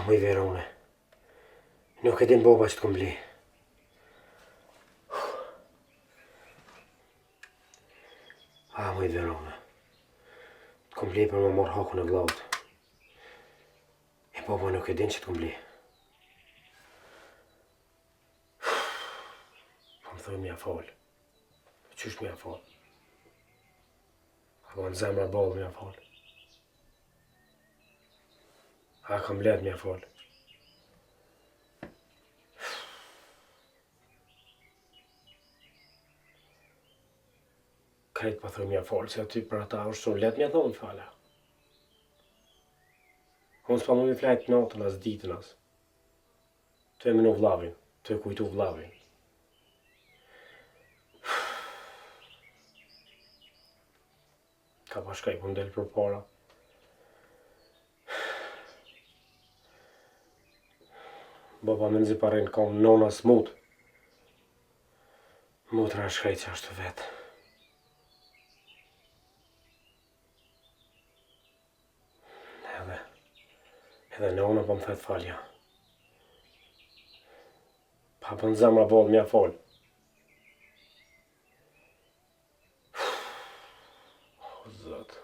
më i vera une. Nuk e din boba që të këmbli. Më i vera une. Të këmbli për më morë hakun e vllaut. E boba nuk e din që të këmbli. Po më thëj mja fal. Qysh mja fal? Apo në zemra ballë mja fal. A kam let mja fal. Krejt pa thëj mja fal, se aty për ata është shumë let mja thonë fala. Unë s'pa më mi flajt natën as ditën as. Të e minu vllavin, të e kujtu vllavin. Ka pa shkaj për ndel për para. Baba me nëzi parin kam nona smut. Mutra shkaj që ashtu vetë. Edhe nona po më thet falja. Pa për në zemra ballë mja fal. O, Zot.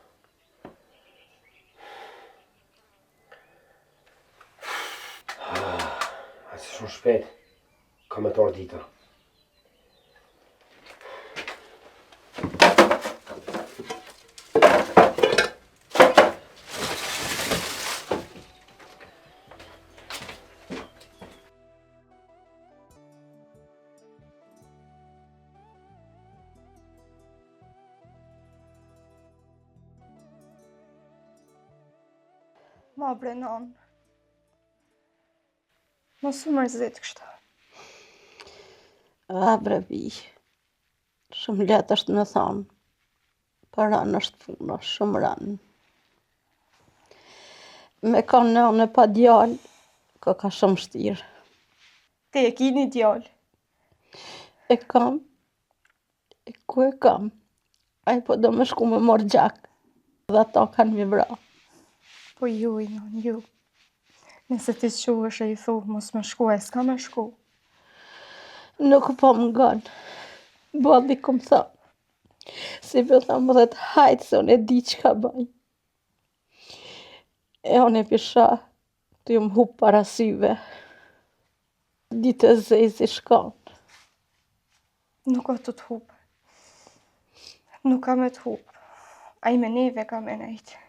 A si shumë shpet, ka me torë dita. Ma Brenon, mos u mërzit kështu. Bre bi, shumë letë është me thonë, për anë është puna, shumë ranë. Me ka nëne pa djallë, ka shumë shtirë. Ti e kini djallë? E kam, e ku e kam, a i po do me shku me morë gjak, dhe ata kanë mi vra. Po ju i non, ju. Nëse ti që është e i thu, mos me shku, e s'ka me shku. Nuk po më nganë, balli kom thonë. Si për thamë dhe të hajtë, se unë e di që ka baj. E unë e pisha, të ju më hupë para syve. Ditë e zezi shkanë. Nuk o të të hupë. Nuk ka me të hupë. A i me neve ka me nejtë.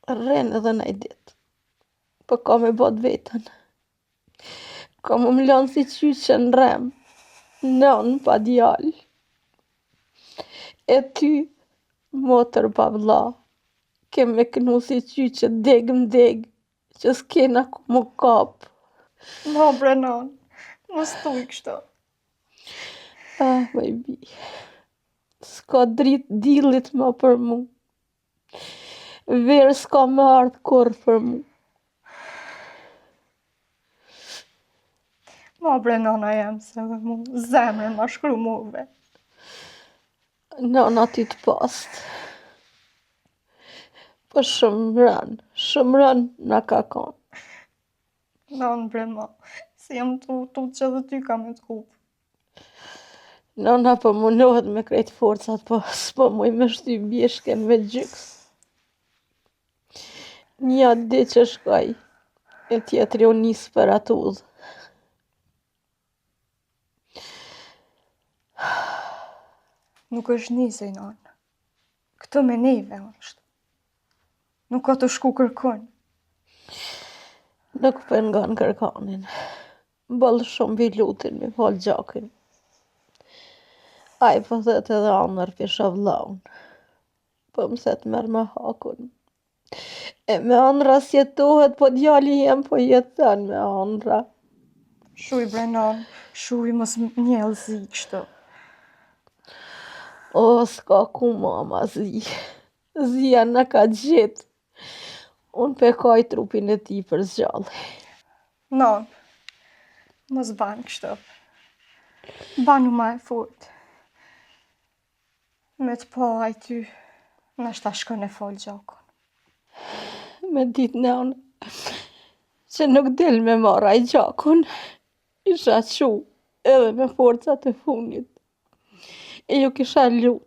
Rrenë edhe në i ditë. Po ka me bot vetën. Ka më mlonë si qyqë në remë. Nënë pa djallë. E ty, motër pa vlla, ke me kënu si qyqë degë më degë, që s'kena ku më kapë. Ma Brenon, mos tu i kështu. Me i bi, s'ka dritë dillit ma për mu. Verë s'ka me ardhë kur për mu. Ma Brenona jam se dhe mu, zemrën ma shkru muve. Nona ty të pastë. Po shumë rënë na ka konë. Non Brema, si jam tu që dhe ty ka me të hupë. Nona po munohet me krejtë forcat, po s'po muj me shty bjeshken me gjyks. Një di që shkoj, e tjetëri u nisë për atë udhë. Nuk është nisë i nonë. Këtë me neve është. Nuk ka të shku kërkon. Nuk pengon kërkonin. Bëllë shumë bi lutin mi falë gjakin. Aj po thët edhe anër pisha vllaun. Po mëset merë me hakun. E me anëra sjetohet, po djali jem po jeton me anëra. Shuj Brenon, shuj mos njëllë zi kështu. O, s'ka ku mama zi. Zia në ka gjithë. Unë pekaj trupin e ti për zgjalli. Non, mos banë kështu. Banu ma e fort. Me të po aj ty, nështë ta shkën e folë gjakon. Me ditë nënë, që nuk del me marra i gjakun, isha qu edhe me forcat e funit. E ju kisha lut,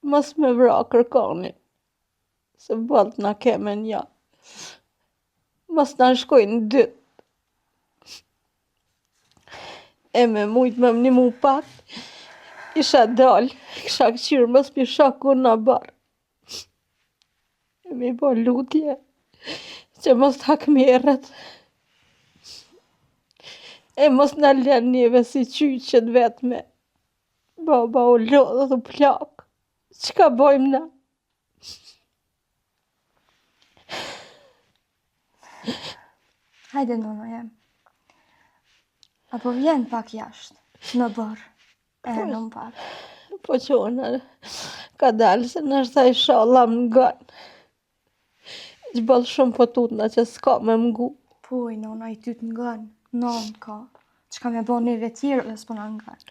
mos me vra kërkani, se balt na keme nja. Mos na shkojnë dyt. E me mujt me mnimu pak, isha dal, kisha këqyrë mos pi shaku na bar. E mi bo lutje, që mos hakmerret. E mos na len njeve si qyqet vetme. Baba u lodhë dhe plak. Çka bojmë na? Hajde, nona jem. Apo vjen pak jashtë, në barë, e në më pak. Po qona, ka dalë se në shtaj shala më nganë. Që balë shumë po tutna që s'ka me mgu. Poj, nona, i ty të nganë, non ka. Qka me bo neve tjerë dhe s'po na nganë.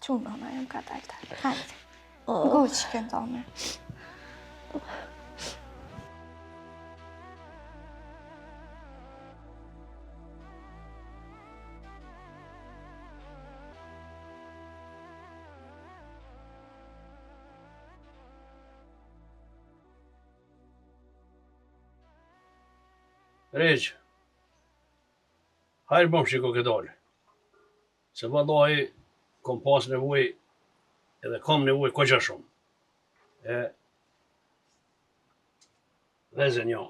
Qu, nona, jem ka dalë. Hajde, go që kënë tome. Req, hajrë bëm shiko këtë dalë. Se vëllahi, kom pas nevoj, edhe kam nevoj koqa shumë. Dhe zë një,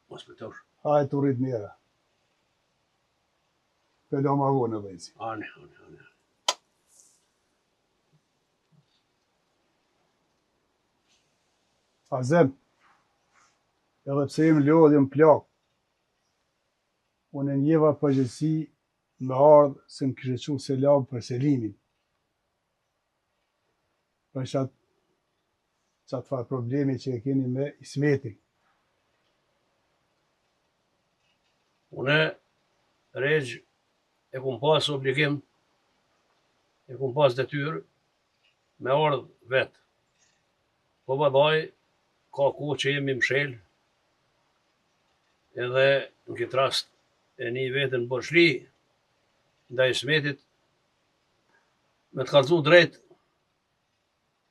mos për tësh. Hajde të rritë mjera. Pëllo ma vonë në vejci. Ani. Azem, edhe pse im lodhjem plak, unë njeva përgjësi me ardhë se më kështë qu selam për Selimin. Për qatë farë problemi që e keni me Ismetin. Une, Req, e kum pas obligim, e kum pas detyrë, me ardhë vetë. Po vëllai, ka kohë që jemi mshel, edhe në këtë rast e një vetën borçli ndaj Ismetit, me të kallëzu drejt,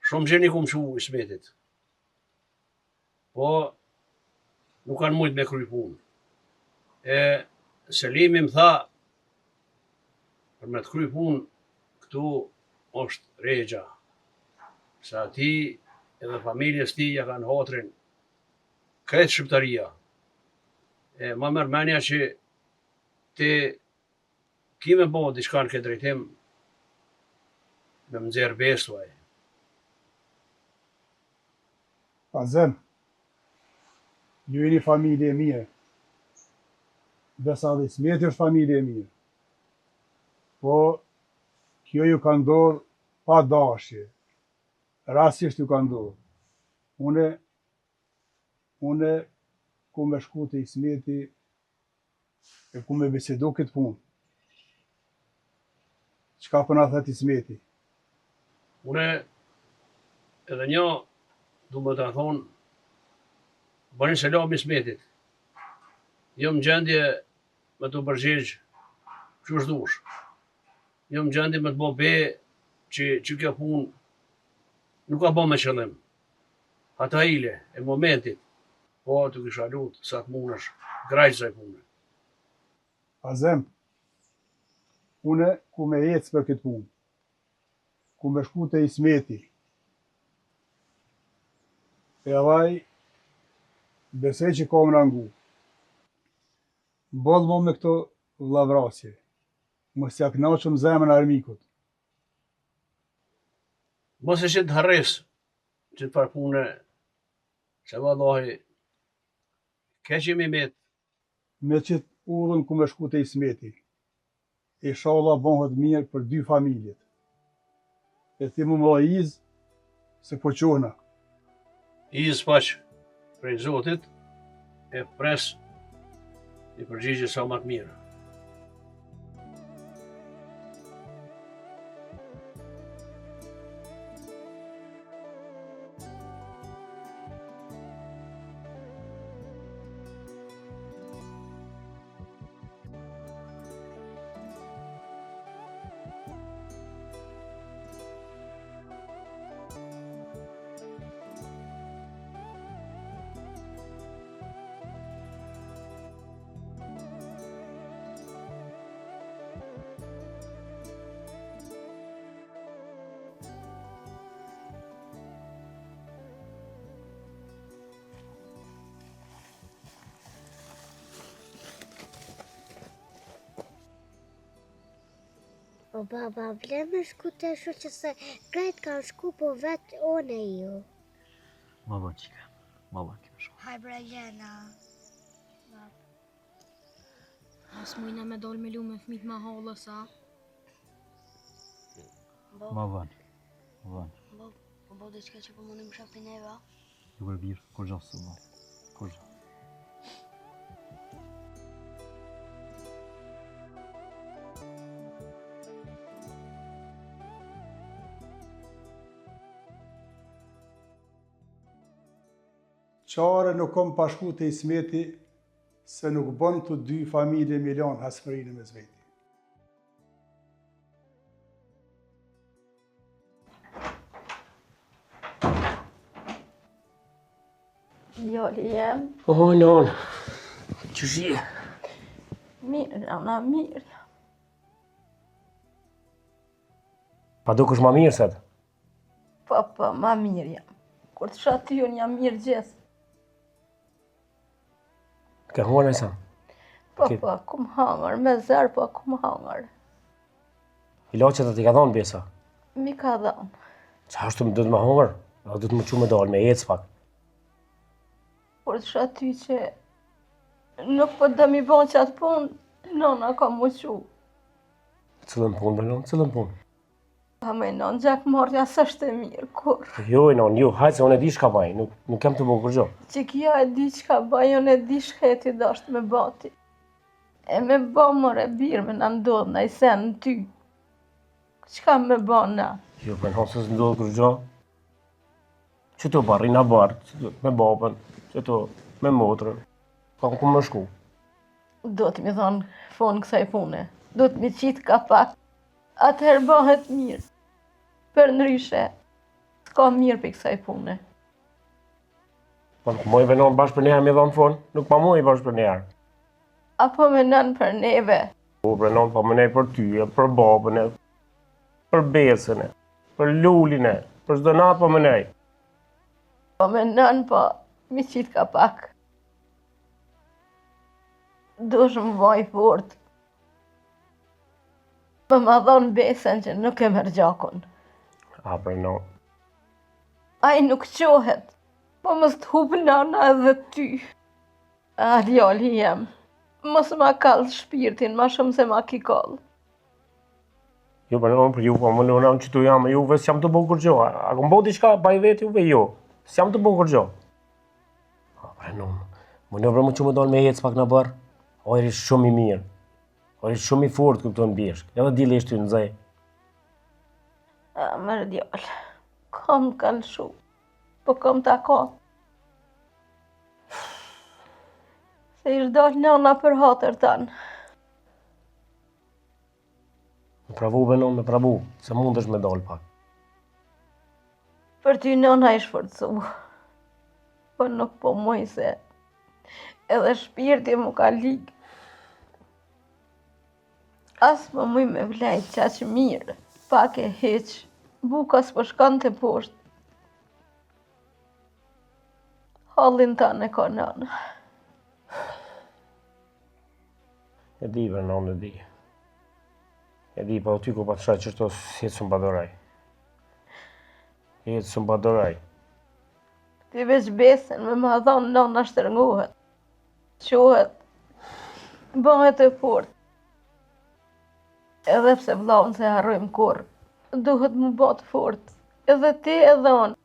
shumë gjeni kum qu Ismetit. Po, nuk kanë mujt me kry punë. E Selimi më tha, për me të kry punë, këtu është Regja, se ati edhe familjes ti ja kanë hatrin kretë shqiptaria. E ma mërmenja që ti kime bo diçka në këtë drejtim me më nxerë bestuaj. Azem, ju jeni familje e mirë. Besa dhe Ismeti është familje e mirë. Po, kjo ju ka ndodhë pa dashje. Rastisht ju ka ndodhë. Une ku me shku të Ismeti e ku me bisedu këtë punë. Qka përna thët Ismeti? Une edhe një du më të thonë, bëni selam Ismetit. Jom gjendje me të përgjigj që është dush. Jom gjendje me të bo be që kjo punë nuk ka bo me qëllim. Ata ile, e momentit, po të kisha lutë sa të mund është grajtë zaj punë. Azem, une ku me ecë për këtë punë, ku me shku të Ismeti, e avaj besej që ka më rangu. Bodhë mo me këto vlavrasje, mos ja knaqëm zemën armikut. Mos e që të harres që të parpune, se vallahi, keqim i metë. Me qëtë udhën ku me shku të Ismeti, inshallah bëhet mirë për dy familjet. E ti mu më izë, se po qohna. Izë paq prej Zotit, e pres i përgjigje sa më të mirë. O baba, vle me shku të shu që se krejt kanë shku po vetë one ju. Baba qika, baba kjo shumë. Haj bre jena. As mujna me dol me lu me fmit ma hollë sa. Baba, baba. Po dhe qka që po mundim shapi neva? Ju kërbir, kur gjo së baba, kur gjo. Qare nuk kom pashku të Ismeti, se nuk bën të dy familje milion hasmërinë me zveti. Djali jem, O, non. Që shie? mirë, nana, mirë. Pa dukesh ma mirë sot. Po, ma mirë jam. Kur të shoh ty, unë jam mirë gjithë. Ke huar me sa? Po, kum hangër, me zërë, po, kum hangër. Ilaqet të t'i ka thonë besa. Mi ka dhënë. Qa ashtu do të më hongër? Do të më që me dalë, me ecë pak. Kur të shoh ty që nuk po do mi bon që atë punë, nona ka mu qu. Cëllën punë, bre non, cëllën punë. Pa me non, gjak marrja s'është e mirë, kur. Jo, non, jo, hajtë se unë e di shka baj, nuk kem të bëgë kërgjo. Që kjo e di qka baj, unë e di shka e ti dasht me bati. E me ba more birë me në ndodhë në i sen në ty. Qka me ba na? Jo, për non, se s'ndodhë kërgjo. Që të barë, rina barë, me babën, që të me motrën. Ka ku më shku. Do të mi thonë fonë kësaj pune. Do të mi qitë ka pak. Atëherë bëhet mirë. Për ndryshe, s'ka mirë për kësaj pune. Po nuk moj venon bashkë për njerë me dhonë fonë, nuk pa moj bashkë për njerë. Apo me nën për neve. Po, venon, pa më nej për tyje, për babën e, për besën e, për lullin e, për çdo natë pa më nej. Po me nën, po, mi qitë ka pak. Dush më vaj fort. Po ma dhonë besën që nuk e merr gjakun. A, për non. Ai nuk qohet, po mos të hub nana edhe ty. A, djali jem, mos ma kall shpirtin, ma shumë se ma ki kall. Jo, për non, për ju, po më nëna që tu jam, juve s'jam të bëgë kërgjo. A kom bëgë diçka, pa i vetë juve, jo. S'jam të bëgë kërgjo. A, për non, më në vërë më që më donë me jetës pak në bërë. O, e rishë shumë i mirë. O, e rishë shumë i fort këpëton bjeshk. Edhe dile ishtë ty në zaj. A, mërë djallë, kam kanë shu, po kam ta ka. Se ishtë dalë nana për hatër tanë. Me pravu, benon, me pravu, se mund është me dalë pak. Për ty nana i shforcu, po nuk po muj se edhe shpirti mu ka ligë. As më muj me vlejt qaq mirë, pak e heq, buka s'po shkan të poshtë. Hallin tanë e ka nana. E di, benon, e di. E di, pa o ty ku pa të shaj qështo jetë së mbadoraj. Jetë së mbadoraj. Ti veç besën me ma thonë nana shtërngohet. Qohet, bëhet e fort. Edhe pse vllaun se harrojmë kur, duhet mu bë të fort. Edhe ti edhe unë.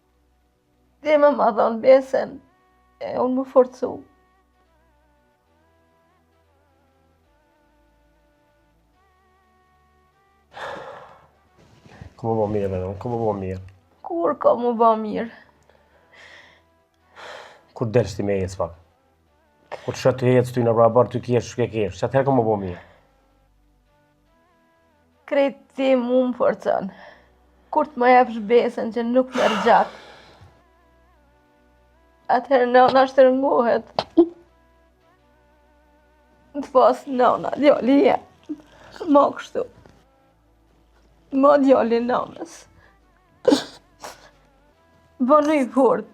Ti me ma thonë besën, e unë mu forcu. Ku më bo mirë, benon, ku më bo mirë. Kur ka mu bë mirë? Kur delsh ti me jetës pak. Kur të shëtë të jetës ty në brabar, ty kesh, shke kesh. Që atëherë ku më bo mirë. Krejt ti mu më forcon. Kur të më jepsh besën që nuk merr gjak. Atëherë nana shtërngohet. Të pas nana, djali jem. Ma kështu. Ma djali nanës. Bënu i fort.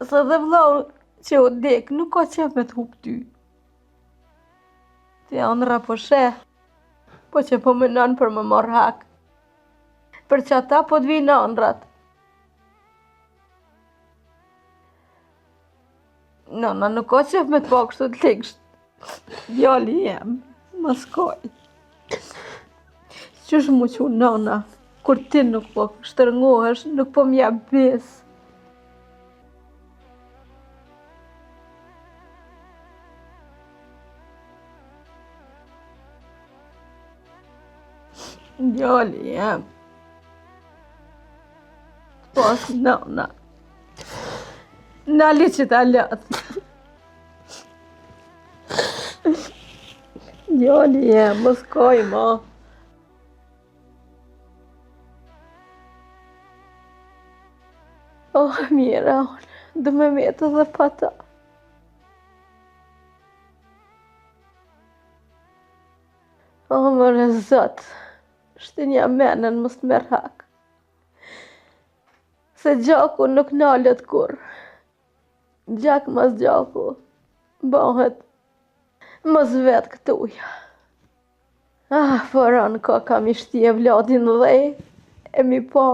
Se dhe vllau që o dek nuk ka qef me të hup ty. Ti anë rapo sheh. po që po menon për më marr hak. Për që ata po të vinë ëndrat. Nona nuk ka qef me të pa kështu të likësht. Djali jem, më skoj. Qysh mu që nona, kur ti nuk po shtërngohesh, nuk po m'ja bes. Djali jem. Pas nona. Nali që ta latë. Djali jem, më skoj ma. Oh, mira, do me metë edhe pa ta. Oh, mëre zot, shtinja menën mos të merr hak. Se gjaku nuk nalët kur. Gjak mas gjaku, bëhet mos vetë këtuja. Ah, foran ka kam i shtje vladin dhe, e mi po.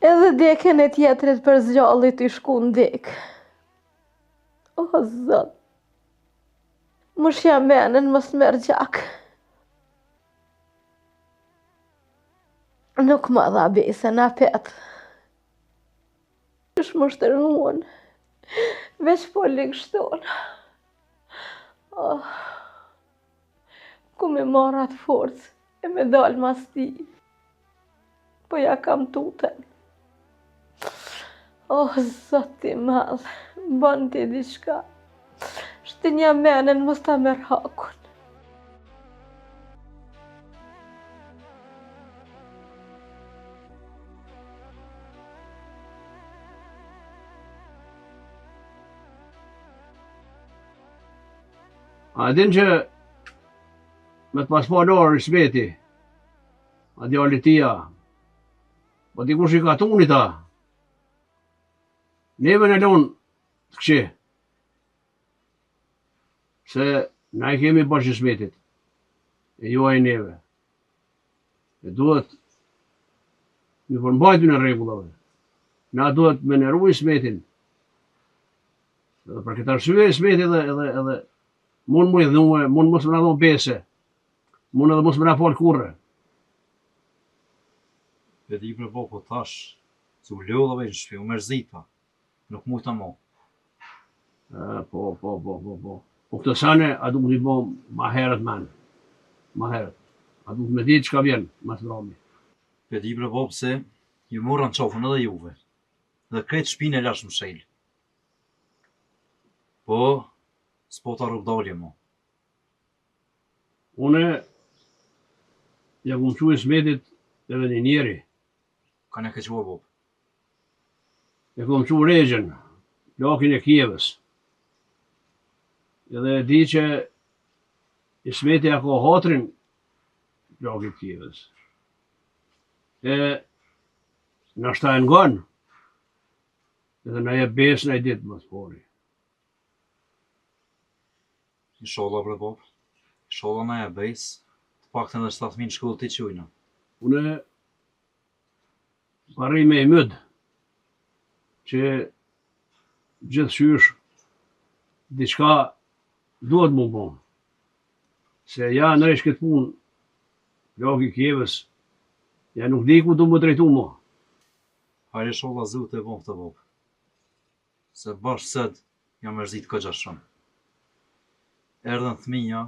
Edhe deken e tjetrit për zgjallit i shku ndek. O, zot. Mushja menën mos merr gjak. Nuk ma dha besën apet. Qysh më shtërnuan, veç po likështon. Oh, ku me marr atë forcë e me dal mas ti. Po ja kam tuten. Oh, zoti madh, bën ti diçka. Shtinja menën mos ta merr hakun. A din që me të pas pa lorë i smeti, a djali tia, po dikush i ka tuni ta, neve në lonë të këqe, se na i kemi bashkë i smetit, e ju a i neve, e duhet në përmbajtu në regullave, na duhet me nëru i smetin, edhe për këtë arsye i smeti edhe mund më i dhume, mund mos më na dhon bese, mund edhe mos më na fal kurrë. Vedi për bo, po tash, su lodhave në shpi, u mërzita, nuk mu të mo. Po. Po këtë sane, a du të bo ma herët men, ma herët. A du të me ditë çka vjen, mas rami. Vedi për bo, pse, ju morën qofën edhe juve, dhe kretë shpinë e lash më shëjlë. Po, s'po ta rrugdalje mo. Une, ja kum qu i smetit edhe një njeri, Ka ne ke qua bo. ja kum qu regjen, lakin e Kievës. Edhe e di që i smeti ja ka hatrin lakit Kievës. E na shta e ngon, edhe na jep besë na i ditë më spori. Inshallah bre bo. Inshallah na e bejs, të pak të edhe 7.000 shkollë të qujna. Une parri me i mëd që gjithë qysh diçka duhet mu bon. Se ja nërësh këtë punë, laki Kievës, ja nuk di ku du më drejtu mo. Hajde inshallah zut e bon këtë bo. Se bashkë sed jam mërzit këgja shumë. Erdhen thminja,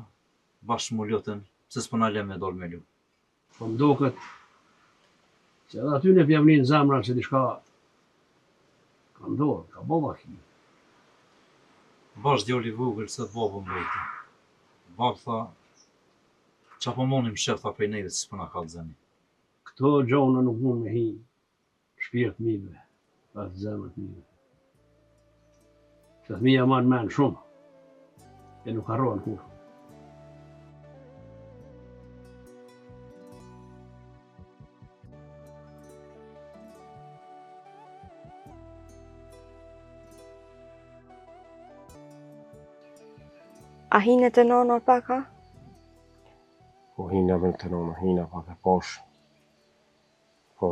bashkë mu lutën, pse s'po na le me dal me lu. Po mdoket se edhe aty në pjavnin zemra se diçka ka ndodhur, ka bova ki. Bashkë djali vogël se të babë mbreti. Babë tha, qa po monim shefta prej neve si s'po na ka të zeni. Këto gjona nuk mund me hi shpirt mive, atë zemrët mive. Se thmija marrë men shumë, e nuk harrohen kur. A hinet e nonor paka? hina me të nona, hina pak e posh. Po,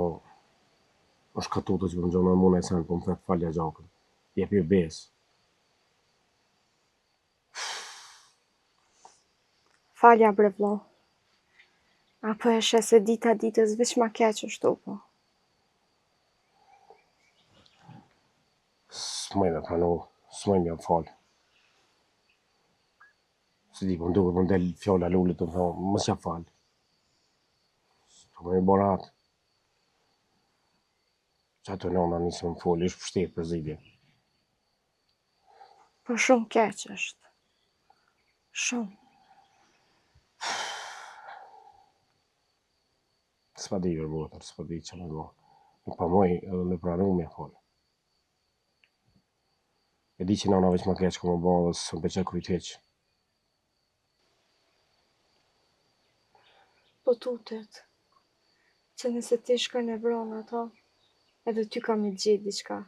është katutë që për më gjonë në mune e sen, po më thëtë falja gjakën. Jepi besë. Falja bre vlla. Apo e shes se dita ditës veç ma keq është po. S'moj me pranu, s'moj me jam falë. Se di, po më duke po më del fjalla lullit të më thonë, mos ja falë. Po me i borat. Qa të nona nisë më folë, ishë pështet për zidje. Po shumë keq është. Shumë. S'pa di vërbotër, s'pa di që me do. Nuk pa moj edhe me pranu me folë. E di që nona veç ma keq ku më bo dhe së më peqe kujt heq. Po tutet. Që nëse ti shkoj në vronë ato, edhe ty kam i gjithë diçka.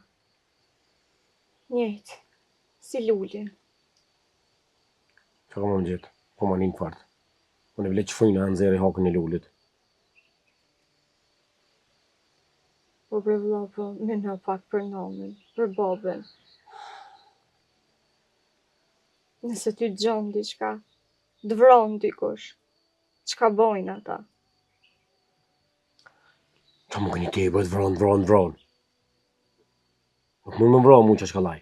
Njejtë. Si lullin. Që ka më gjithë, po ma një fartë. Unë e vle që fujnë anë zeri hakën e lullit. Po bre vlla, po me në pak për namin, për babën. Nëse ty gjon diçka, dvron dikush. Çka bojnë ata? Qa më këni ti e bëjt vron. Nuk mund më vro mu që shkallaj.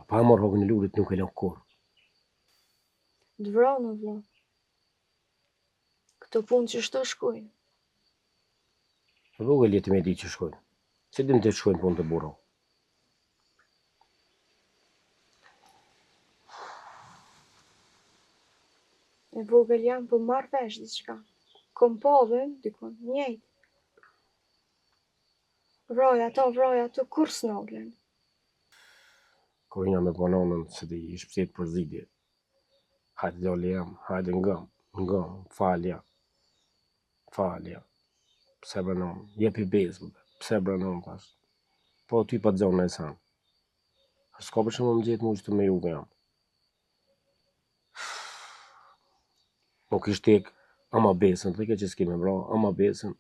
Pa e marrë hakën e lullit nuk e lënë kur. Dvron o vlla. Këto punë që shto shkojnë. E vogël jeti me di që shkojnë. Se dim të shkojnë punë të burro. E vogël jam po marrë vesh diçka. Kom povën, dikon, njejtë. Vroj ato, kur s'noglen. Kohina me pononën se di ishë pësit për zidje. Hajde djali jam, hajde ngëm, falja. Pse brënon, jepi bezë, pse brënon pas. Po ty pa të zonë e sanë. S'ka për shumë më gjithë mu që të me juve jam. Nuk ishtë tek, ama besën, të ke që s'ki me bra, ama besën.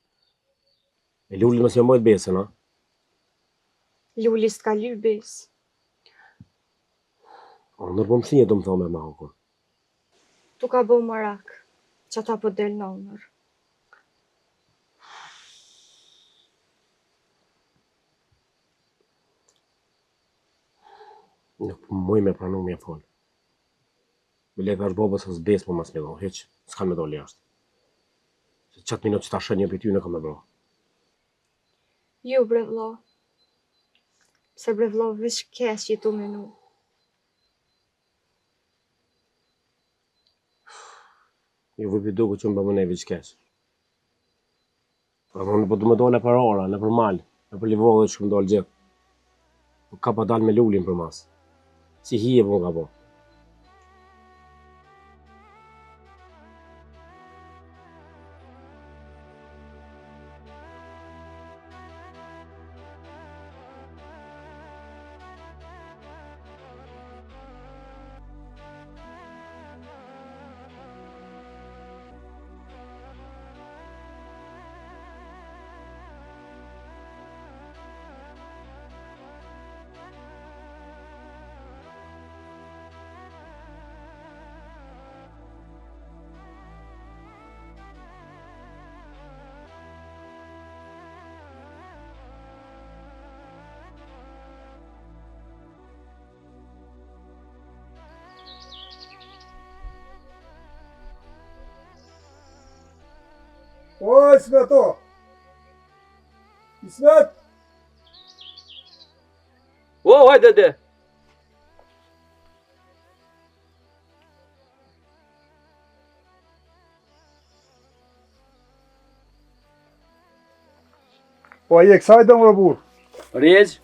E lulli mësë jam mojtë besën, ha? Lulli s'ka ly besë. O, nërpëm shinje do më thonë me mahukun. Tu ka bo marak, që ata po del nënër. Nuk moj me pranu me folë. Me le thash babës së besë po mas me do, heq, s'ka me do jashtë. Se qatë minut që ta shënje për ty në ka me bro. Jo bre vlla. Pse bre vlla veç keq jetu me nu. Jo vëpi duku që më bëmë nejve që kesh. Pra më po du me dole për ora, në për malë, në për livodhe që më dole gjithë. Po ka pa dal me lullin për mas. Si hije po ka po. O, İsmet o! İsmet! O, hajde dede! Po je kësaj do më burë? Rejgj,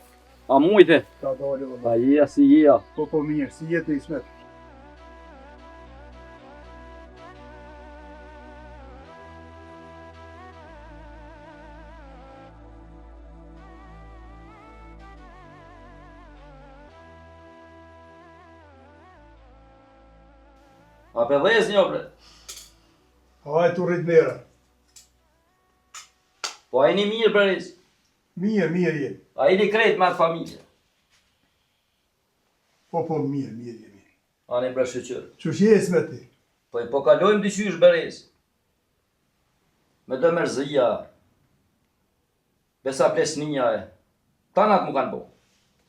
a mujte? Ta dole valla. A jeja si jeja. Po mirë, si jetë İsmet? A për dhez një bre. Hajde të rrit mera. Po a jeni mirë bre Rez? Mirë jemi. A jeni krejt me atë familje? Po, mirë jemi. A ne bre shqyqër? Qësh jes me ti? Po kalojmë dyqysh bre Rez. Me do mërzia. Besa plesnia e. Tanat mu kanë bo.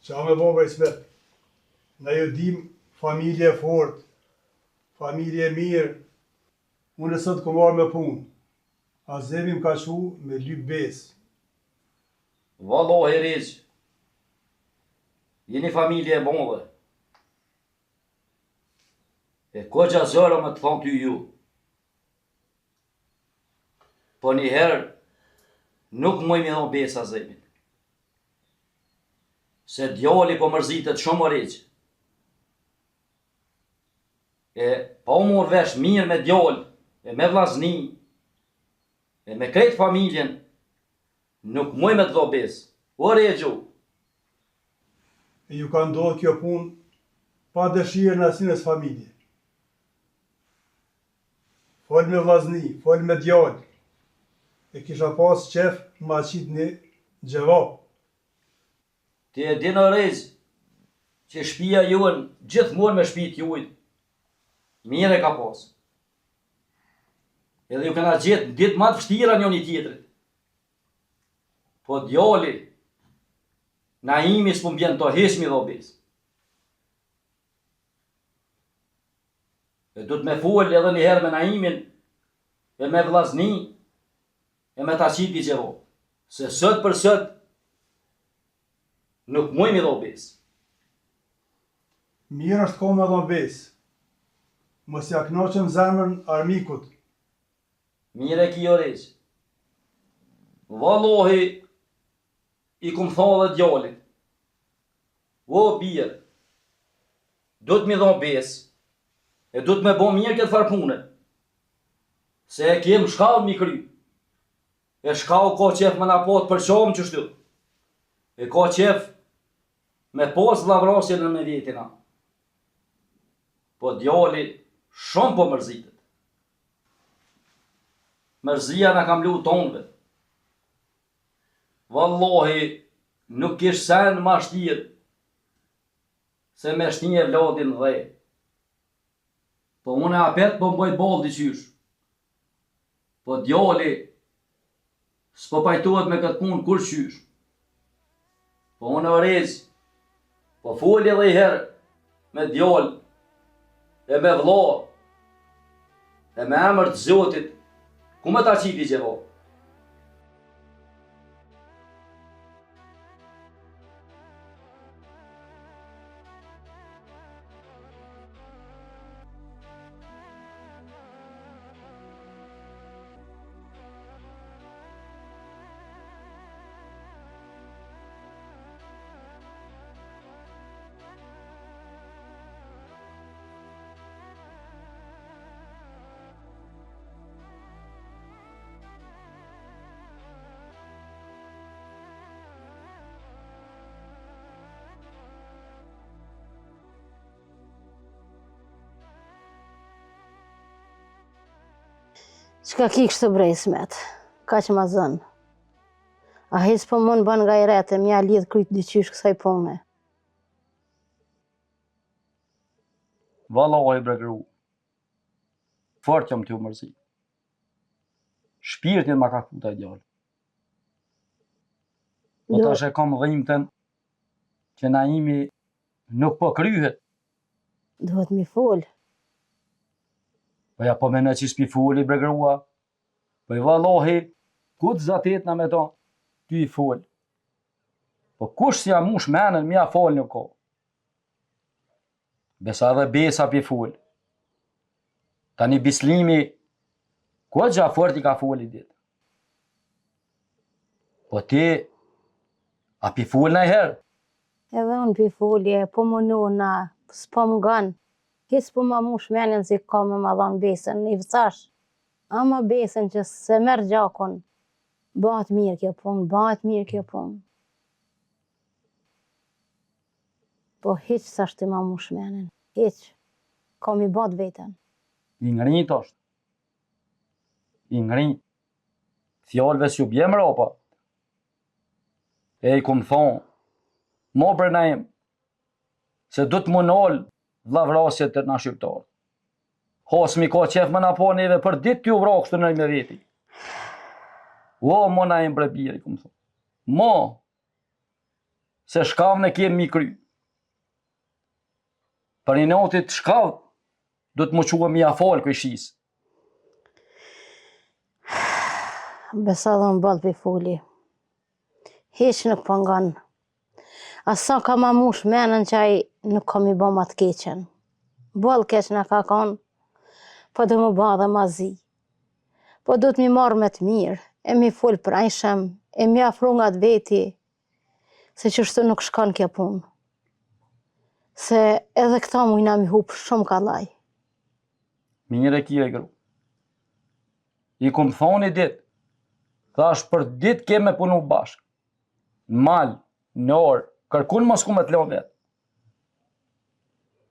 Qa me bo bre Ismet? Na ju dim familje fort, familje mirë. Unë e sot ku marrë me punë. A zemim ka shu me lyp besë. Vallohi Rez. Jeni familje e bonde. E kogja zëra me të thonë ty ju. Po njëherë nuk muj me dhonë besa zemin. Se djali po mërzitet shumë Rez. E pa u mor vesh mirë me djali, e me vllazni, e me krejt familjen, nuk muj me të dho besë. O Regju. E ju ka ndodhë kjo punë pa dëshirë në asinës familje. Fol me vllazni, fol me djali. E kisha pas qef ma qit një gjevap. Ti e dinë Rez, që shtëpia juën gjithmonë me shtëpitë juaj. Mirë e ka pas. Edhe ju kena gjetë ditë më të vështira njëri tjetrit. Po djali, Naimi s'po mbjen të hesh mi dhobis. E du të me fol edhe njëherë me Naimin, e me vllazni, e me ta qiti që vo. Se sot për sot, nuk muj mi dhobis. Mirë është ko me dhon besë. Mos ja knoqëm zemrën armikut. Mire kjo Rez. Vallohi, i kum tha dhe djalit. O birë, do të mi dhon besë, e do të me bo mirë këtë farë pune. Se e kem shkallë mi kry. E shkallë ka qef më napot për qamë që shtu. E ka qef me pos lavrasje në me vjetina. Po djali shumë po mërzitet. Mërzia në kam lu tonëve. Vallohi, nuk kish sen ma shtirë, se me shtije vladin dhe. Po une apet po mboj bol diqysh. Po djali, s'po pajtohet me këtë punë kur qysh. Po une Rez, po folje dhe i herë, me djal, e me vlla, e me emër të Zotit, ku me ta qiti që vo? Qka ki kështë të brej Ismet, ka që ma zënë. A hes po mund bën nga i rete, mja lidh kryt dyqysh kësaj pune. Vallohi bre gru, fort jam t'ju mërzi. Shpirtin ma ka kuta i djallë. Po tash e kam dhimten që Naimi nuk po kryhet. Duhet mi fol. Po ja po mene që s'pi foli bre grua. Po i vallohi, ku të zatet na me ta, ty i fol. Po kush si ja mush menën, mi ja fol në ko. Besa dhe besa pi fol. Tani bislimi, ku gja fort i ka foli dit. Po ti, a pi fol në herë? Edhe unë pi folje, po më nuna, s'po më ganë. Kisë po ma mush menën si ka me ma dhanë besën, i vësash. Ama besën që se merë gjakon, bëhat mirë kjo punë, bëhat mirë kjo punë. Po hiq s'ashtë ti ma mush menën, hiq. Ka mi bat vetën. I ngërinjit është. i ngri, fjallëve s'ju bje mrapa. E i kum thonë, mo bre Naim, se du të më nalë vlavrasjet të na shqiptarë. Hasmi ka qef më na po neve për ditë t'ju vra kështu në me veti. O, mo Naim bre biri, kum thonë. Mo, se shkavën e kemë mi kry. Për një notit shkavë, du të më qua mi a falë këj shisë. Besa dhe më balë për foli. Heq nuk pëngan. Asa ka ma mush menën që aj nuk kam i ba ma të keqen. Balë keq në ka kanë, po dhe më ba dhe ma zi. Po du të mi marrë me të mirë, e mi folë për ajshem, e mi afru nga të veti, se qështu nuk shkon kja punë. Se edhe këta mujna mi hupë shumë ka laj. Mire kje gru. I kum thoni dit, thash për dit keme punu bashkë. Në malë, në orë, kërkun mos ku me të leon vetë.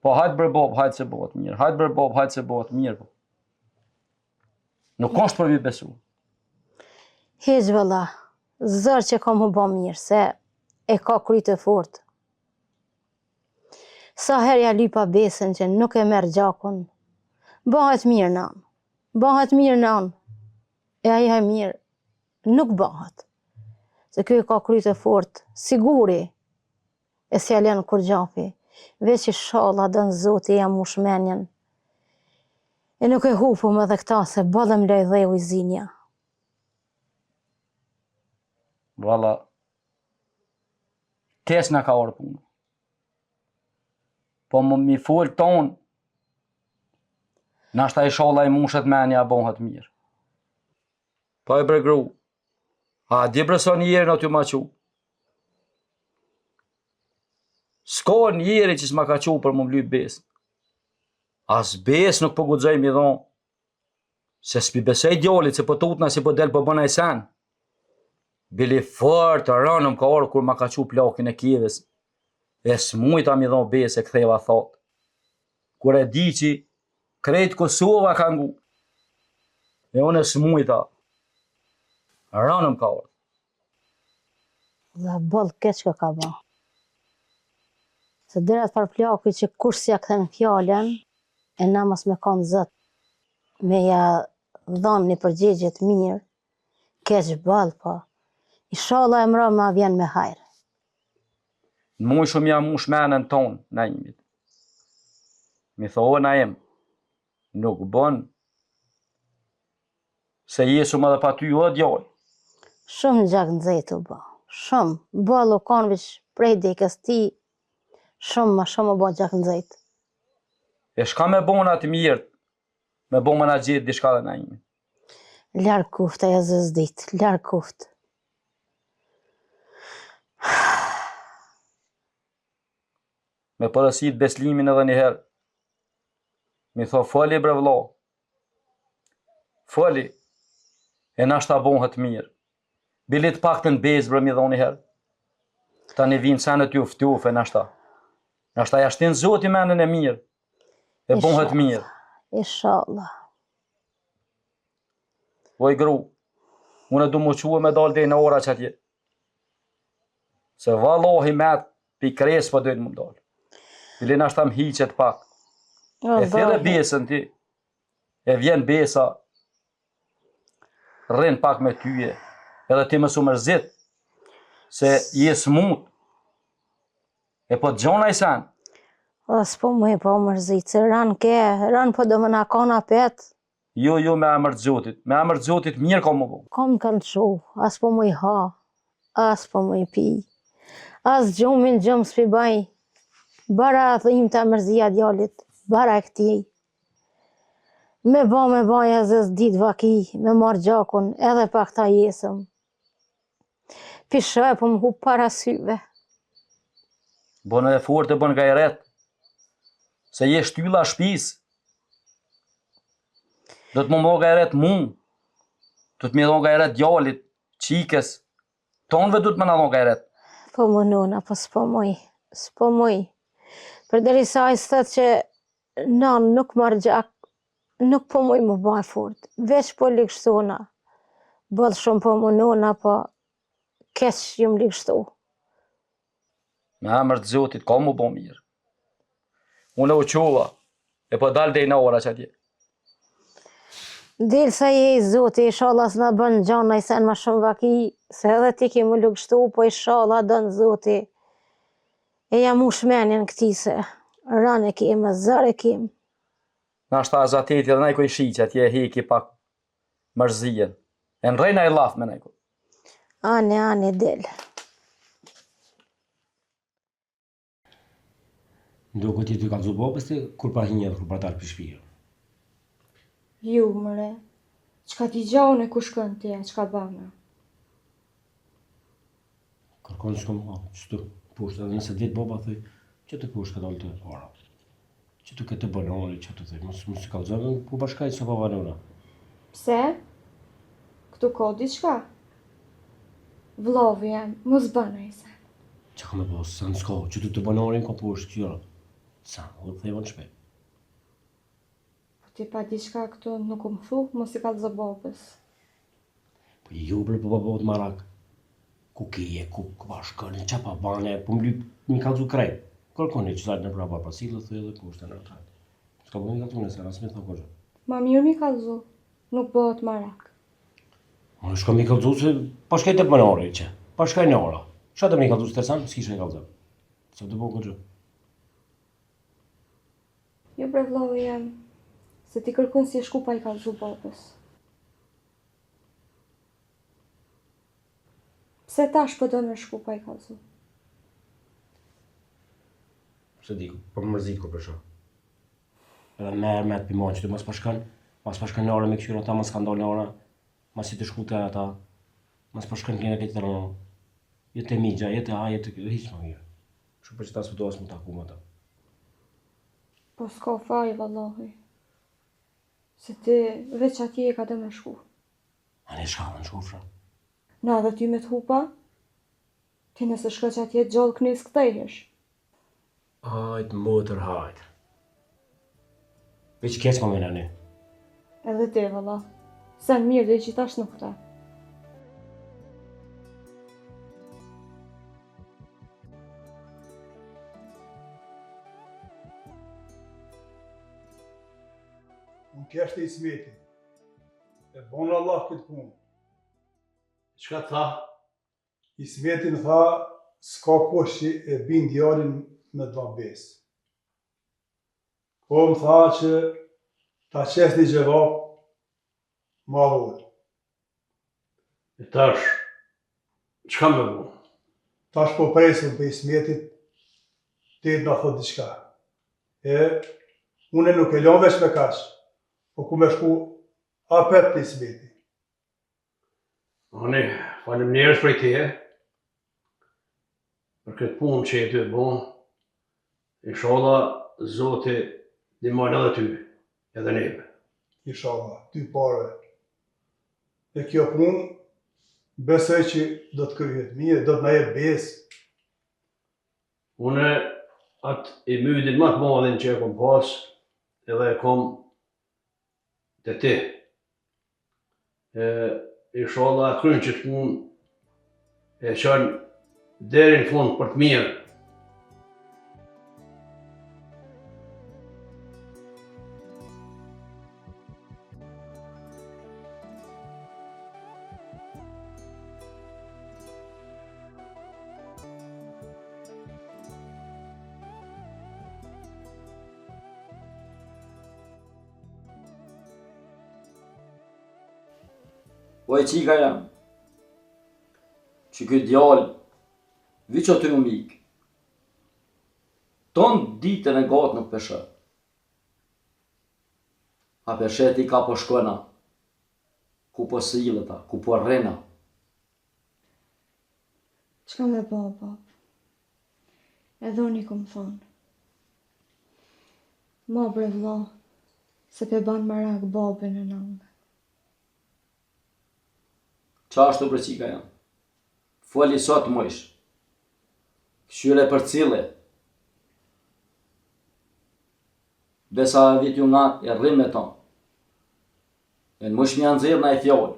Po hajtë bre Bob, hajtë se bëhet mirë. Hajtë bre Bob, hajtë se bëhet mirë. Po. Nuk është për mi besu. Heq vëlla, zërë që kam më ba mirë, se e ka krytë e fortë. Sa herja lypa besën që nuk e merë gjakun, bëhet mirë nanë. Bëhet mirë nanë. E aja e mirë, nuk bëhet. Se kjo e ka krytë e fortë, siguri, e si alen kur gjapi. Veç i shalla dënë zoti jam u shmenjen. E nuk e hupëm edhe këta se bëllëm lej dhe u i zinja. Valla, kes në ka orë punë. Po më mi folë tonë, nashta i shalla i mushet menja bëhet mirë. Po e bre gru, a di bre sa njerë në t'ju ma qu? S'ka njeri që s'ma ka qu për më mlyp besë. As besë nuk po guxoj mi dhonë, se s'pi besej djallit se po tutna si po del po bëna i sen. Bili fort të rënëm ka orë kur ma ka qu plakin e kjeves, e s'mujta mi dhonë besë e ktheva thot. Kur e di që krejt Kosova ka ngu, e unë e s'mujta, rënëm ka orë. Dhe bëllë keq ka ba. Se dherat par plaki që kush si ja këthen fjallën, e na mos me kanë zët, me ja dhanë një përgjegjet mirë, keq bëllë po. Inshallah e mra ma vjen me hajrë. Në muj shumë ja mush menën tonë, Naimit. Mi thohë Naim, nuk bon, se jesu më dhe pa ty o djoj. Shumë gjak në zejtë u ba, shumë. Bëllë u kanë vish prej dekës ti, shumë ma shumë u ba gjak në zejtë. E shka me bona të mirët, me bo më na gjithë dishka dhe Naimit. Ljarë kuft e jazës ditë, ljarë kuft. Me përësit beslimin edhe njëherë. Mi tho, fali bre vlo. Fali, e nashta bonhet mirë. Bilit pak të në bezë bre mi dho njëherë. Ta një vinë senet ju ftuf e nashta. Nashta jashtin zoti menën e mirë. E bonhet mirë. Inshallah. Oj gru, unë du më qua me dalë dhe në ora që atje. Se vallohi met, pi kres për dojnë më dalë. Bili nashta më hiqet pak. E thire besën ti. E vjen besa. Rrin pak me tyje. Edhe ti më su mërzit. Se jes mut. E po të gjona i sen. O, s'po mu e po mërzit, se ranë po do më na kona pet. Jo, me emër të Zotit. Me emër të Zotit mirë ka më bo. Kom kanë të shu, as po mu i ha, as po mu i pi. As gjumin gjumë s'pi baj. Bara thëjim të mërzia djallit, bara e këti. Me ba e zës dit vaki, me marrë gjakun, edhe pa këta jesëm. Pishë po më hu para syve. Bënë e fort e bënë gajret, se je shtylla shpis. Do të më më gajret mu, do të më dhonë gajret djallit, qikes, tonëve do të më në dhonë gajret. Po më nuna, po s'po muj. Për deri sa i së thëtë që nanë nuk marrë gjak, nuk po muj më baj fort, veç po likështona. Bëllë shumë po munona, po keq jëm likështu. Me emër të Zotit, ka mu bo mirë. Unë u quva, e po dalë dhe i në ora që atje. Dilë sa je i Zoti, inshallah s'na bën gjana i sen ma shumë vaki, se edhe ti ke më likështu, po inshallah dënë Zoti. E jam u shmenjen këti se rane kemë, zëre kemë. Na shta azateti dhe na i koj shi që atje heki pak mërzien. E në rejna i laf me na i koj. Ani, del. Ndo këtë ti ka zubobës të kur pa hinje kur pa dalë për shpijë. Ju, mëre, qka t'i gjaune ku shkën tja, qka bana? Kërkon shkom, që të pushtë, edhe nëse ditë boba thëj, që të pushtë ka dalë të para. Që të këtë banori, që të thëj, mos të kalzëve, ku bashkajtë që pa banora. Pse? Këtu ko diçka? Vlovi jam, mos bëna i sen. Që ka me posë, sa në s'ko, që të banorin ka pushtë, që jora. Sa, dhe të thejva në shpejt. Po ti pa diçka këtu nuk më thu, mos i kalzë bobës. Po ju bre po babot marak. Ku kije, ku bashkën, që pa bane, po më lyp, mi kalzu krejt. Kërkoni që sajtë në prapa pasilë, thëj edhe pushtë në rëtrat. Ska po mi kalzu nëse, asë me thë kërgjë. Ma mirë mi kalzu, nuk bëhet marak. Më shko mi kalzu se pashkaj të banori që, pashkaj në ora. Qa të mi kalzu së tërsan, s'kishe i kalzu. Se të bëhë kërgjë. Jo bre vlovi jam, se ti kërkun si e shku pa i kalzu bobës. Pse tash po do me shku pa i kalzu? Se di, po më mërzit kur për shumë. Edhe me të pimon që të mas pashkan në ora me këshyra ta, mas ka ndonë në ora, mas i të shku të ata, mas pashkan kene këtë të rënë. Jetë e migja, jetë e a, jetë e hiqë më mirë. Shumë për që ta së pëtohës më taku më ta. Po s'ka faj, vallahi. Se ti veç atje e ka dhe me shku. A ne shkallë në shkufra. Na dhe ty me t'hupa, ti nëse shko që atje gjallë kënis këtejhesh. Hajt, motër, hajt. Veç keq më mena ne. Edhe ti, valla. Sen mirë dhe i qitash nuk ta. Unë keshte i smeti. E bonë Allah këtë punë. Qka tha? I smetin tha, s'ka kush që e bin djalin me dva besë. Po më tha që ta qes një gjevap ma vonë. E tash, qka me bu? Tash po presëm për i smetit, te të nga thot diqka. E, une nuk e lon veç me kash, po ku me shku apet të i smeti. Ani, falem njerës prej teje, për këtë punë që e ty e bon, inshallah, Zoti dimon edhe ty, edhe neve. Inshallah, ty parve. E kjo punë, besoj që do të kryhet mirë, do të na jep besë. Une, atë i mytin më të madhin që e kom pas, edhe e kom të ti. Inshallah, kryen që të punë, e qënë deri në fund për të mirë. O e qika jam, që këtë djallë, vi që të ju mikë, tonë ditën e gatë nuk peshe. A pesheti ka po shkona, ku po sillëta, ku po rrena. Qka me baba? Edhe unë i kom thonë. Ma bre vlla, se pe ban marak babin e nënë. Qa ashtu për qika jam? Foli sot mojsh. Këshyre për cile. Besa vit ju nga e rrim me tonë. E në mësh mja nëzirë na e fjallë.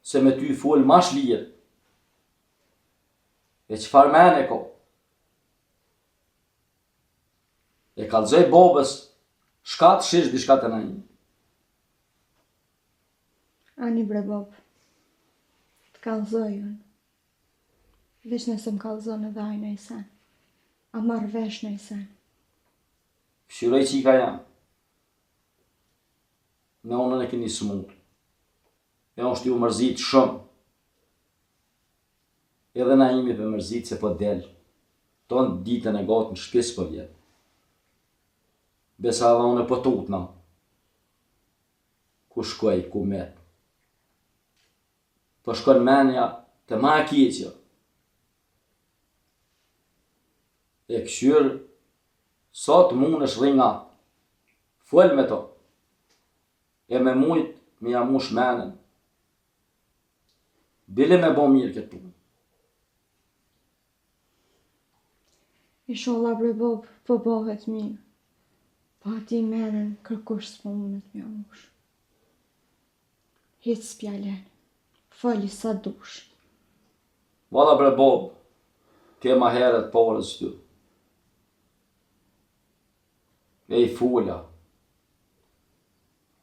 Se me ty folë ma shlirë. E qëfar men e ko? E kalzoj babës, shka të shish di shka të nëjë. Ani bre bob, të kalzojën. Veç nëse më kalzon edhe ajnë e sen. A marrë vesh në i sen. Shyroj qika jam. Me onën e keni smut. E unë shtu mërzit shumë. Edhe na imi për mërzit se po del. Tonë ditën e gatë në shpis për vjetë. Besa edhe unë e po tutna. Ku shkoj, ku met. Po shkon menja të ma e kjeqja. E këshyrë, sa të mund është ringa, fol me to, e me mujt me jamush menën. Bile me bo mirë këtë punë. Inshallah bre bob, po bëhet mirë. Pa ti menën kërkush s'po mundet me jamush. Hiç s'pjalen, fali sa dush. Valla bre bob, ke ma herët parës ty. E i fola.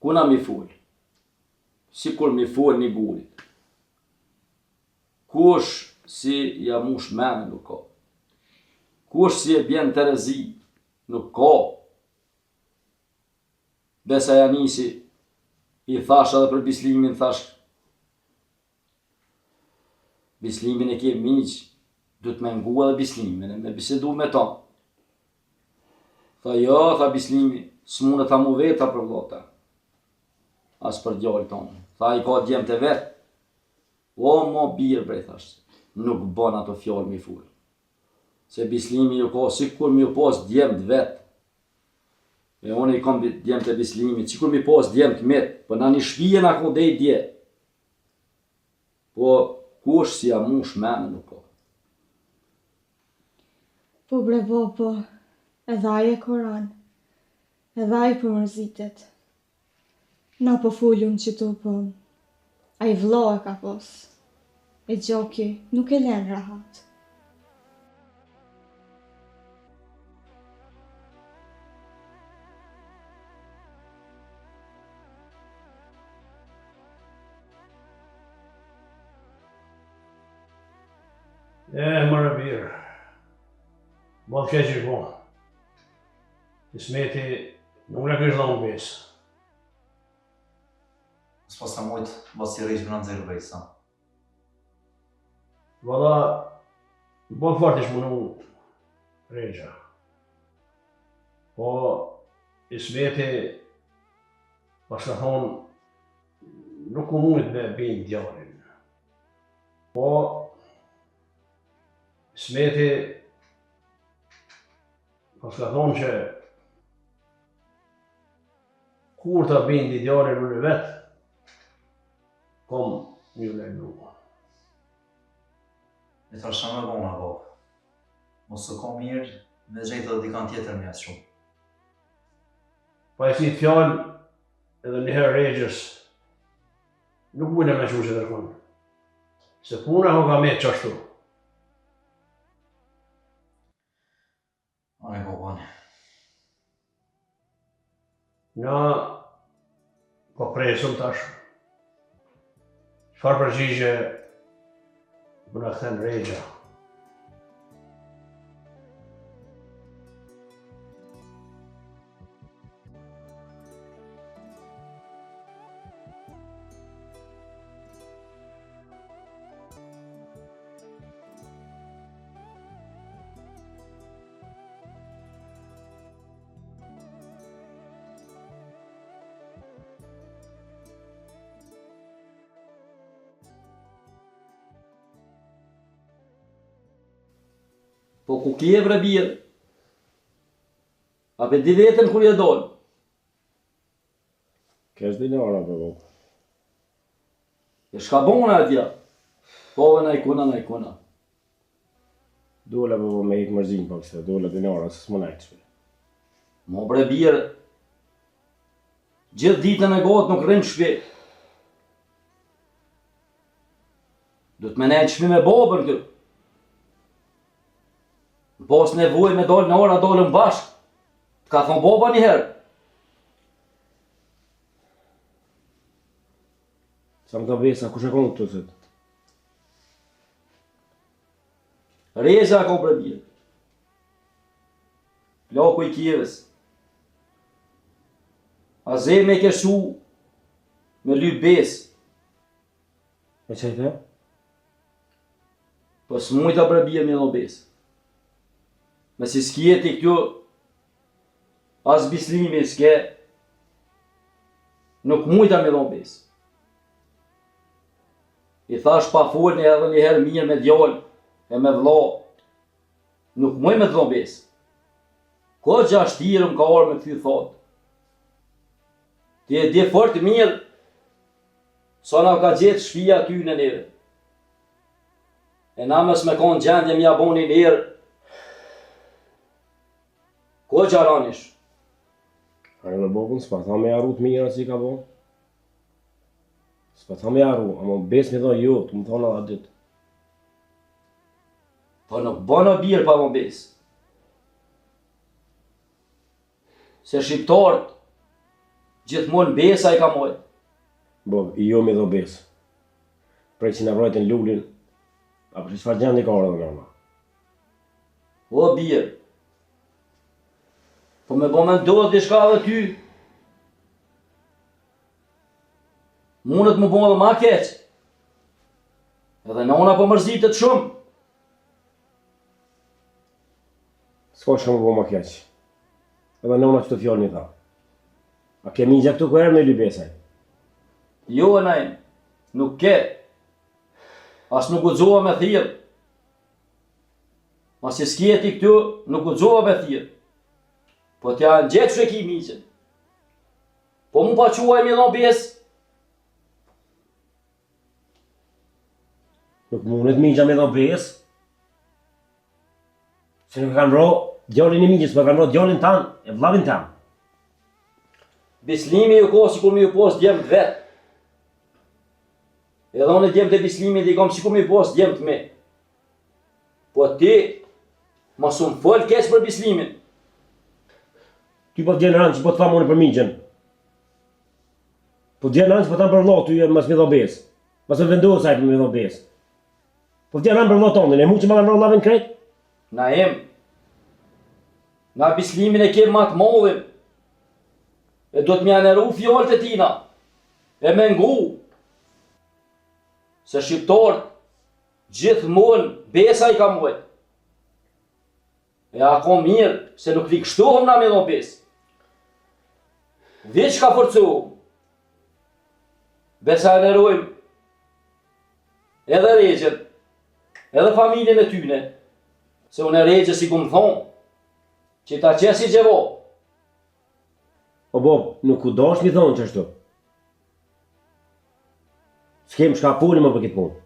Kuna mi fol? Si kur mi fol një burit. Kush si jamush menën nuk ka. Kush si e bjen të rezi nuk ka. Besa Janisi i thash edhe për Bislimin, thash Bislimin e ke miq, du të me ngu edhe Bislimin, e me bisedu me ta. Tha jo, tha Bislimi, s'mune tha mu veta për vlota. As për djallë tonë. Tha i ka djemë të vetë. O, mo birë bre, thash, nuk bon ato fjallë mi full. Se Bislimi ju ka, si kur mi ju pas djemë të vetë. E unë i kam djemë të Bislimi, si kur mi pas djemë të metë, për na një shpije na ku dhej dje. Po, kush si jamush menë nuk ka. Po bre bob, po, edhe aje Koran, edhe aje për mërzitet. Na po fullun që tu po, a i vlo e ka pos, e gjoki nuk e len rahat. Mërë birë. Balë keqë i po. Ismeti nuk në kështë dhonë besë. S'pas të mujtë, bas i rejshë në nëzirë bejsa. Valla, balë fart ishë mënu rejgja. Po, Ismeti, pas ka thonë, nuk u mujtë me bëjnë djarin. Po, Ismeti, pas ka thonë që kur ta bindi djarin në vetë, kom një lejnu. E tra shë me bona, bab. Mos të kom mirë, me gjejtë edhe dikan tjetër mjatë shumë. Pa e si të fjallë edhe njëherë regjës, nuk mujnë me që që tërkonë. Se puna ho ka me qashtu. Ane babane. Na po presëm tash. Çfarë përgjigje më na kthen Regja? Po ku kje bre birë? A pe di vetën kur je dollë? Kesh dinara për bop. E shka bona atja? Pove na i kuna. Dole për me ikë mërzin për kështë, dole dinara, se s'më najtë shpe. Mo bre birë, Gjithë ditën e gotë nuk rrim shpi. Do të menet shpi me babën këtë. Në pas nevoj me dalë në ora dalën bashkë. Të ka thonë baba një herë. Sa më të besa, kush e konë të sëtë? Reza ka për bjerë. Plaku i Kjevës. A zë me keshu me lyp besë. E që e the? Po së mujta për bjerë me në besë. Me si s'kjeti këtu, as bislimi s'ke, nuk mujta me në besë. I thash pa folni edhe një herë mirë me djallë, e me vlla, nuk muj me të dhon besë. Ko gjashtirëm ka orë me këty thotë. Ti e di fort mirë, sa na ka gjetë shpia ty në neve. E na mës me konë gjendje mja boni njerë, ko gjaranish? Hajde me bobën, s'pa tha me arru të mira si ka bo. S'pa tha me arru, ama besë me thonë jo, të më thonë edhe dytë. Po nuk bënë birë pa më besë. Se shqiptarët, gjithmonë besa i ka mojë. Bob, i jo me dho besë. Prej që në vrajtën lullin, apo që s'far gjendi ka orë dhe nërma. O birë, po me bo me ndodhë dishka dhe ty, mundet më bo dhe ma keqë. Edhe nona po mërzitet shumë. S'ka që më bo ma keq. Edhe nëna që të fjallë një tha. A kemi një këtu kërë me lybesaj? Jo e najnë, nuk ke. As nuk guxova me thirë. As i s'kjeti këtu, nuk guxova me thirë. Po t'ja në gjithë që e ki miqen. Po mu pa quaj me në besë. Nuk mundet migja me dho besë. Se nuk kanë ro djallin i migjës, më kanë ro djallin tanë, e vlavin tanë. Bislimi ju ko si kur mi ju pos djemë të vetë. Edhe unë djemë të bislimi dhe i kom si kur mi ju pos djemë të me. Po ti, ma su më folë keq për bislimin. Ty po t'gjenë ranë që po t'famë unë për migjën. Po t'gjenë ranë që po t'anë për vlo, ty mas me dho besë. Mas me vendohë saj për me dho besë. Po t'gjenë ranë për vlo tonin, e mu që ma kanë ro lavin kretë? Na em, nga bislimin e kem matë modhin, e do të mja nëru fjallët e tina, e me ngu, se shqiptarët gjithmonë besa i ka muajt. E ako mirë, se nuk vikshtohëm na me do besë. Veç ka forcohëm. Besa e nërojmë edhe regjet, edhe familjen e tyne, se unë e regje si ku më thonë, që ta qesi gjevo. O Bob, nuk u dosh mi thonë që ashtu. S'kem shka puni më për këtë punë.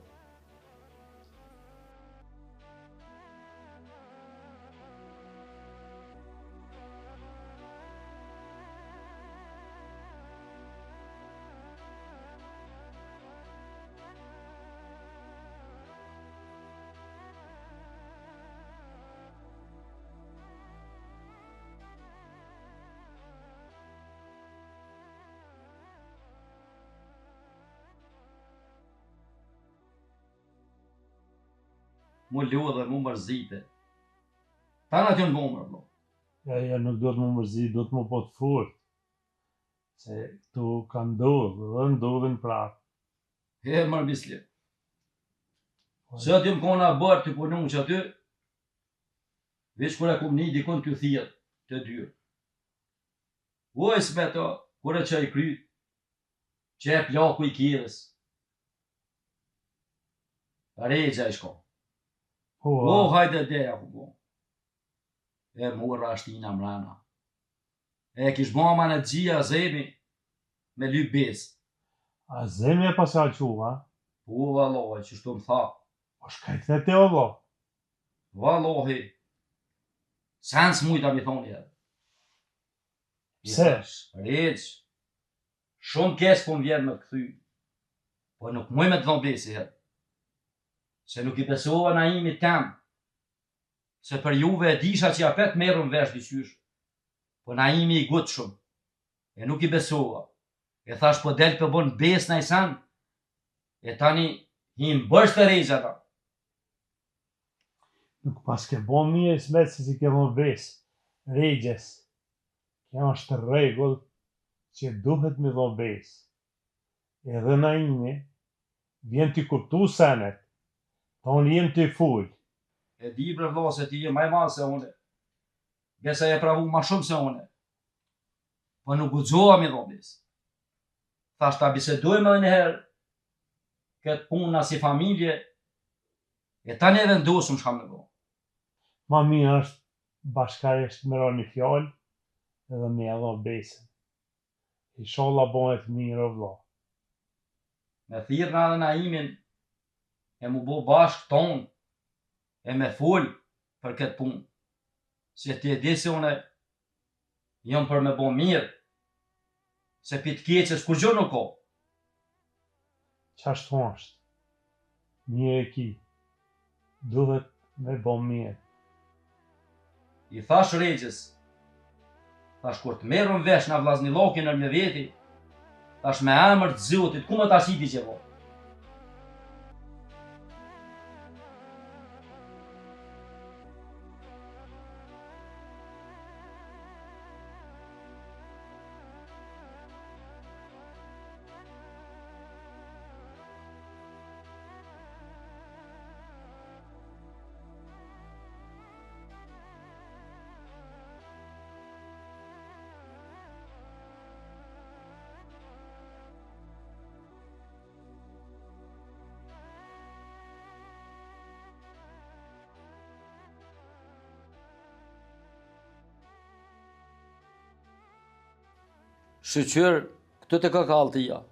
Mu lodhe, mu mërzite. Ta na t'ju në bomër, blo. Ja, nuk do të më mërzit, do të më po të fort. Se tu ka ndodhë, dhe ndodhin prapë. He, mërë bisli. Se aty më kona bërë të punu që aty, veç kër e kum një dikon të thirë, të dyrë. Oj, s'me ta, kër e që i kryt, që e plaku i Kjevës. Regja i shko. O, hajde deja ku bo. E morra ashtina mrana. E kish bama në gjia zemi me lyp besë. A zemi e pas qa qua? Po, valohi, që shtu më tha. O shkajt dhe te o lo? Valohi. Sen s'mujta mi thoni edhe. Pse? Regj, Shumë keq po më vjen me këthy, po nuk muj me të dhon besi herë. Se nuk I besova Naimit tem, se për juve e disha që apet merrën vesh dyqysh, po Naimi I gut shumë, e nuk I besova. E thash po del për bon bes në sen, e tani I më bërsh të rejgja ta. Nuk pas ke bo mirë Ismet se si ke bo bes, rejgjes. Kjo është rregull që duhet me dho bes. Edhe Naimi vjen t'i kuptu senet, ta unë jem t'i full. E di bre vlla se ti je më I madh se une. Besa e pravu ma shumë se une. Po nuk guxova mi dho bes. Thash ta bisedojmë edhe një herë këtë puna si familje, e tani e vendosëm shka me bo. Ma mirë është bashkarisht me roni fjallë edhe me edhe besën. Inshallah bëhet mirë o vlla. Me thirrna edhe Naimin e mu bo bashkë tonë e me full për këtë punë. Se ti e di se une jam për me bo mirë, se pitë keqës kur gjë nuk ko. Qashtu është. Mirë e ki. Duhet me bo mirë. I thash rejgjës, thash kur të merrën vesh na vllaznillakin në me veti, thash me emër të Zotit, ku më ta shiti që po. Shqyr, këtë të ka kallëtia.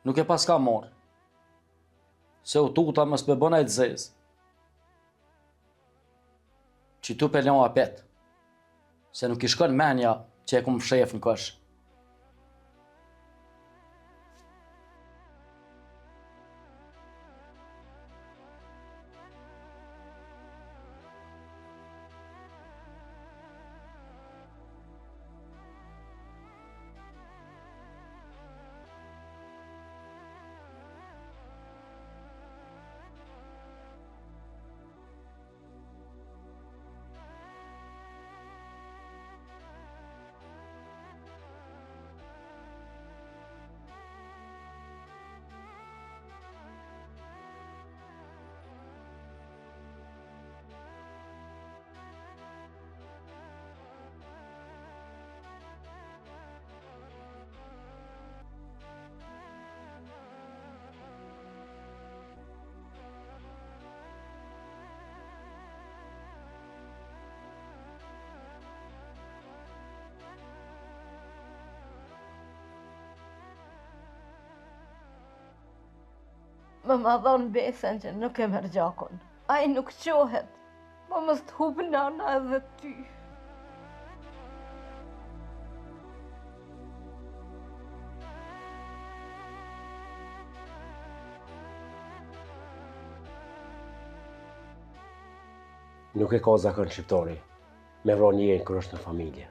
Nuk e pas ka morë. Se u tuta mës me bëna I të zezë. Që tu pelon apet. Se nuk I shkon menja që e kum shef në kësh. Më ma dhonë besën që nuk e merë gjakon. Ai nuk qohet, po mës të hubë nana edhe ty. Nuk e ka zakon shqiptari me vron njërin kër është në familje.